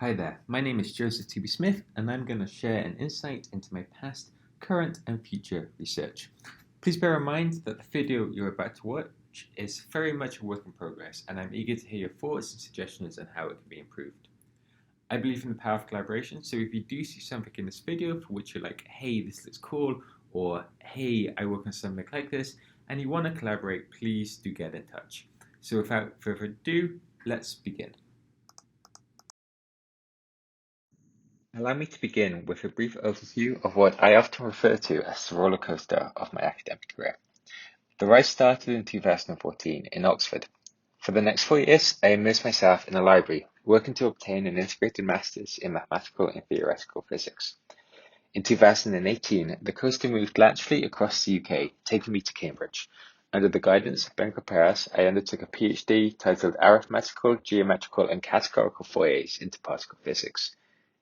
Hi there, my name is Joseph Tooby-Smith and I'm going to share an insight into my past, current and future research. Please bear in mind that the video you're about to watch is very much a work in progress and I'm eager to hear your thoughts and suggestions on how it can be improved. I believe in the power of collaboration, so if you do see something in this video for which you're like, hey, this looks cool, or hey, I work on something like this, and you want to collaborate, please do get in touch. So without further ado, let's begin. Allow me to begin with a brief overview of what I often refer to as the roller coaster of my academic career. The rise started in 2014 in Oxford. For the next 4 years, I immersed myself in a library, working to obtain an integrated master's in mathematical and theoretical physics. In 2018, the coaster moved laterally across the UK, taking me to Cambridge. Under the guidance of Ben Paris, I undertook a PhD titled Arithmetical, Geometrical and Categorical Forays into Particle Physics.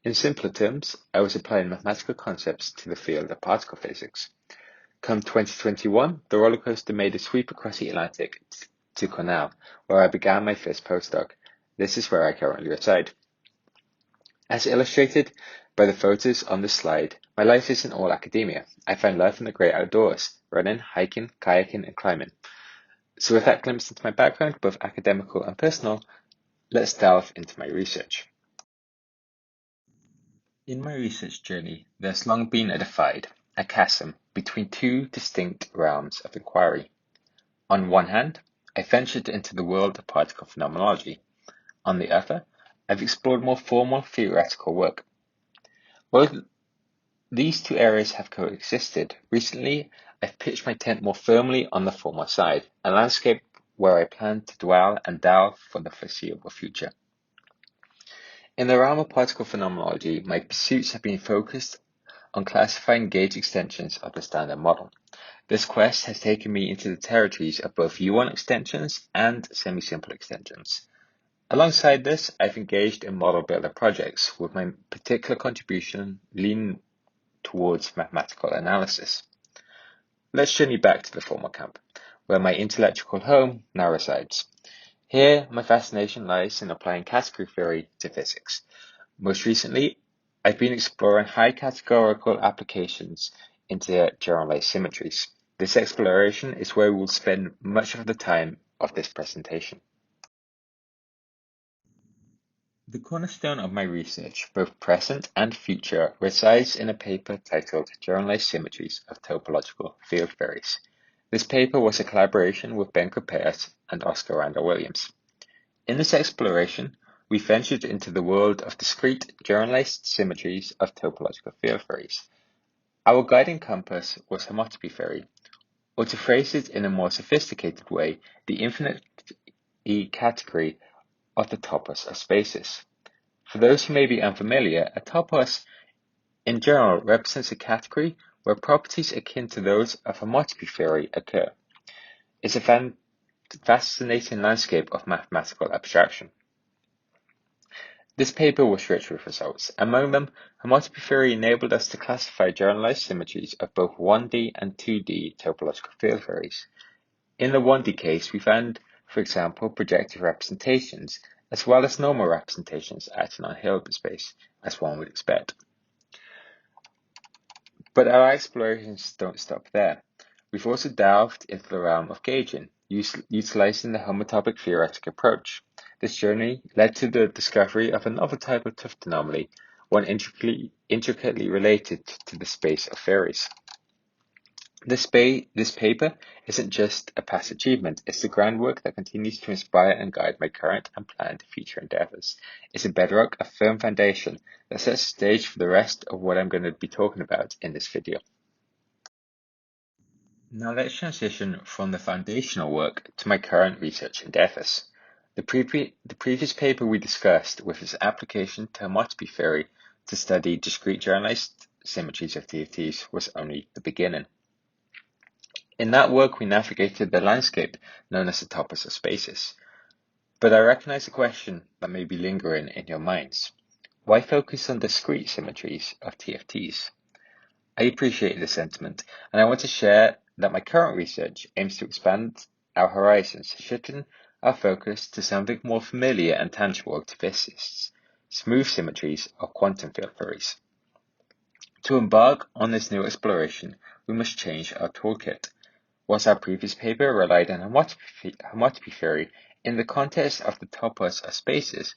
In simpler terms, I was applying mathematical concepts to the field of particle physics. Come 2021, the roller coaster made a sweep across the Atlantic to Cornell, where I began my first postdoc. This is where I currently reside. As illustrated by the photos on this slide, my life isn't all academia. I find life in the great outdoors, running, hiking, kayaking, and climbing. So with that glimpse into my background, both academical and personal, let's delve into my research. In my research journey, there's long been a divide, a chasm, between two distinct realms of inquiry. On one hand, I ventured into the world of particle phenomenology. On the other, I've explored more formal theoretical work. Both these two areas have coexisted. Recently, I've pitched my tent more firmly on the former side, a landscape where I plan to dwell and delve for the foreseeable future. In the realm of particle phenomenology, my pursuits have been focused on classifying gauge extensions of the standard model. This quest has taken me into the territories of both U1 extensions and semi-simple extensions. Alongside this, I've engaged in model builder projects, with my particular contribution leaning towards mathematical analysis. Let's journey back to the former camp, where my intellectual home now resides. Here, my fascination lies in applying category theory to physics. Most recently, I've been exploring high categorical applications into generalized symmetries. This exploration is where we will spend much of the time of this presentation. The cornerstone of my research, both present and future, resides in a paper titled Generalized Symmetries of Topological Field Theories. This paper was a collaboration with Ben Paris and Oscar Randall Williams. In this exploration, we ventured into the world of discrete generalized symmetries of topological field theories. Our guiding compass was homotopy theory, or to phrase it in a more sophisticated way, the infinite category of the topos of spaces. For those who may be unfamiliar, a topos in general represents a category where properties akin to those of homotopy theory occur. It's a fascinating landscape of mathematical abstraction. This paper was rich with results. Among them, homotopy theory enabled us to classify generalized symmetries of both 1D and 2D topological field theories. In the 1D case, we found, for example, projective representations, as well as normal representations acting on Hilbert space, as one would expect. But our explorations don't stop there. We've also delved into the realm of gauging, utilizing the homotopic theoretic approach. This journey led to the discovery of another type of Tufte anomaly, one intricately related to the space of theories. This paper isn't just a past achievement, it's the groundwork that continues to inspire and guide my current and planned future endeavors. It's a bedrock, a firm foundation that sets the stage for the rest of what I'm going to be talking about in this video. Now let's transition from the foundational work to my current research endeavors. The previous paper we discussed, with its application to homotopy theory to study discrete generalized symmetries of TFTs, was only the beginning. In that work, we navigated the landscape known as the topos of spaces. But I recognize a question that may be lingering in your minds. Why focus on discrete symmetries of TFTs? I appreciate the sentiment, and I want to share that my current research aims to expand our horizons, shifting our focus to something more familiar and tangible to physicists. smooth symmetries, or quantum field theories. To embark on this new exploration, we must change our toolkit. Whilst our previous paper relied on homotopy theory in the context of the topos of spaces,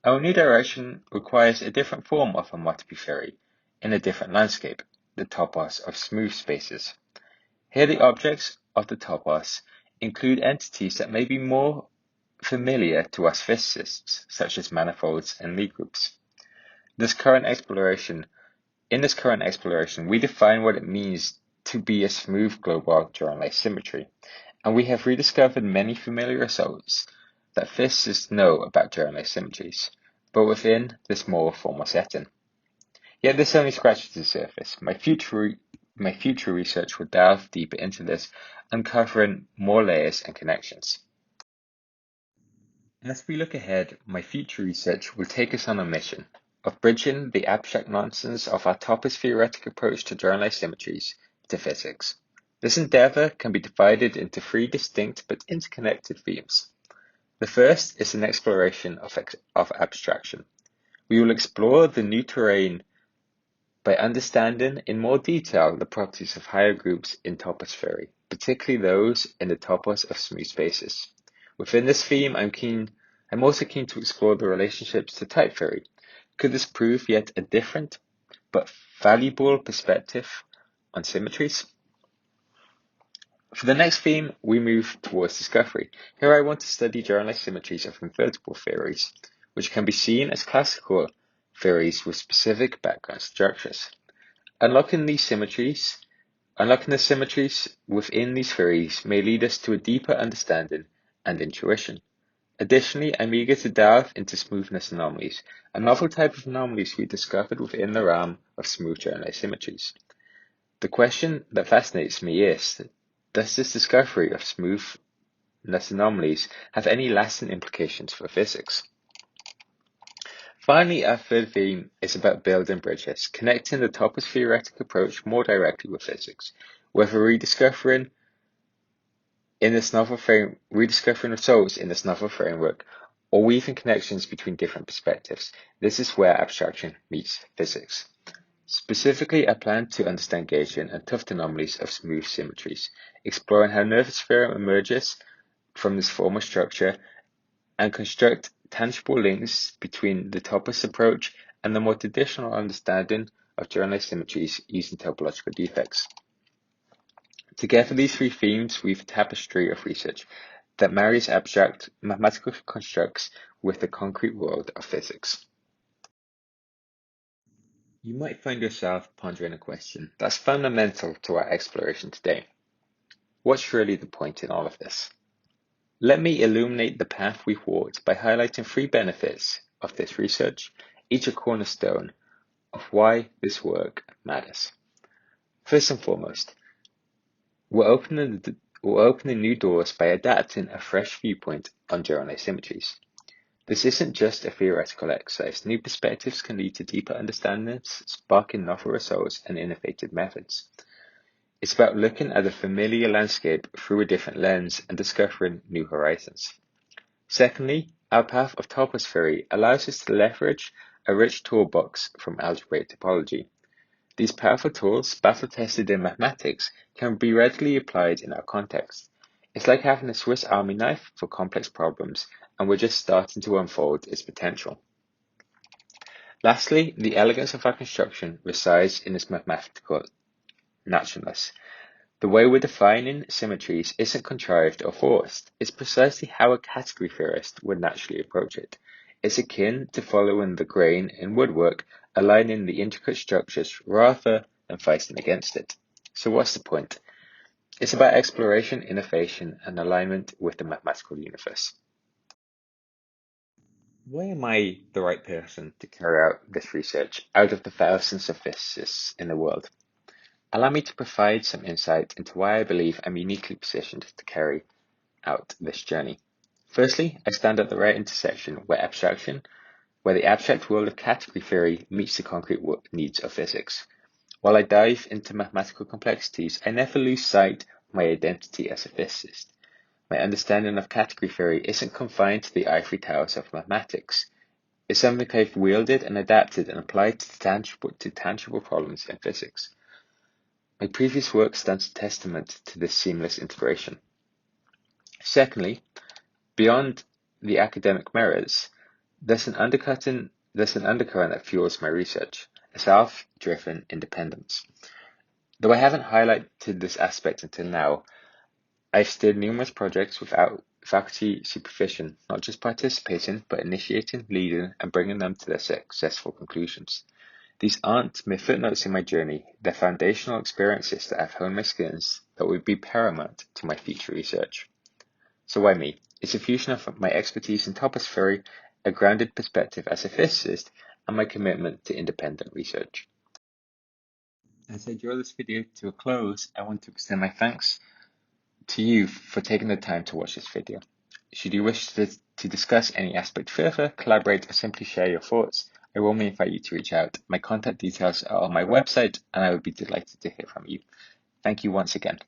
our new direction requires a different form of homotopy theory in a different landscape, the topos of smooth spaces. Here the objects of the topos include entities that may be more familiar to us physicists, such as manifolds and Lie groups. In this current exploration, we define what it means to be a smooth global generalized symmetry, and we have rediscovered many familiar results that physicists know about generalized symmetries, but within this more formal setting. Yet this only scratches the surface. My future research will delve deeper into this, uncovering more layers and connections. As we look ahead, my future research will take us on a mission of bridging the abstract nonsense of our topos theoretic approach to generalized symmetries to physics. This endeavor can be divided into three distinct but interconnected themes. The first is an exploration of abstraction. We will explore the new terrain by understanding in more detail the properties of higher groups in topos theory, particularly those in the topos of smooth spaces. Within this theme, I'm also keen to explore the relationships to type theory. Could this prove yet a different but valuable perspective on symmetries? For the next theme, we move towards discovery. Here I want to study generalized symmetries of invertible theories, which can be seen as classical theories with specific background structures. Unlocking the symmetries within these theories may lead us to a deeper understanding and intuition. Additionally, I'm eager to delve into smoothness anomalies, a novel type of anomalies we discovered within the realm of smooth generalized symmetries. The question that fascinates me is, does this discovery of smoothness anomalies have any lasting implications for physics? Finally, our third theme is about building bridges, connecting the topos theoretic approach more directly with physics, whether rediscovering results in this novel framework, or weaving connections between different perspectives. This is where abstraction meets physics. Specifically, I plan to understand gauging and Tuft anomalies of smooth symmetries, exploring how nervous theorem emerges from this formal structure and construct tangible links between the topos approach and the more traditional understanding of generalized symmetries using topological defects. Together, these three themes weave a tapestry of research that marries abstract mathematical constructs with the concrete world of physics. You might find yourself pondering a question that's fundamental to our exploration today. What's really the point in all of this? Let me illuminate the path we've walked by highlighting three benefits of this research, each a cornerstone of why this work matters. First and foremost, we're opening new doors by adapting a fresh viewpoint on generalized symmetries. This isn't just a theoretical exercise. New perspectives can lead to deeper understandings, sparking novel results and innovative methods. It's about looking at a familiar landscape through a different lens and discovering new horizons. Secondly, our path of topos theory allows us to leverage a rich toolbox from algebraic topology. These powerful tools, battle-tested in mathematics, can be readily applied in our context. It's like having a Swiss Army knife for complex problems, and we're just starting to unfold its potential. Lastly, the elegance of our construction resides in its mathematical naturalness. The way we're defining symmetries isn't contrived or forced. It's precisely how a category theorist would naturally approach it. It's akin to following the grain in woodwork, aligning the intricate structures rather than fighting against it. So what's the point? It's about exploration, innovation, and alignment with the mathematical universe. Why am I the right person to carry out this research out of the thousands of physicists in the world? Allow me to provide some insight into why I believe I'm uniquely positioned to carry out this journey. Firstly, I stand at the right intersection where the abstract world of category theory meets the concrete needs of physics. While I dive into mathematical complexities, I never lose sight of my identity as a physicist. My understanding of category theory isn't confined to the ivory towers of mathematics. It's something I've wielded and adapted and applied to tangible problems in physics. My previous work stands testament to this seamless integration. Secondly, beyond the academic merits, there's an undercurrent that fuels my research, a self-driven independence. Though I haven't highlighted this aspect until now, I've steered numerous projects without faculty supervision, not just participating, but initiating, leading, and bringing them to their successful conclusions. These aren't mere footnotes in my journey, they're foundational experiences that have honed my skills that would be paramount to my future research. So why me? It's a fusion of my expertise in topics theory, a grounded perspective as a physicist, and my commitment to independent research. As I draw this video to a close, I want to extend my thanks to you for taking the time to watch this video. Should you wish to discuss any aspect further, collaborate, or simply share your thoughts, I warmly invite you to reach out. My contact details are on my website, and I would be delighted to hear from you. Thank you once again.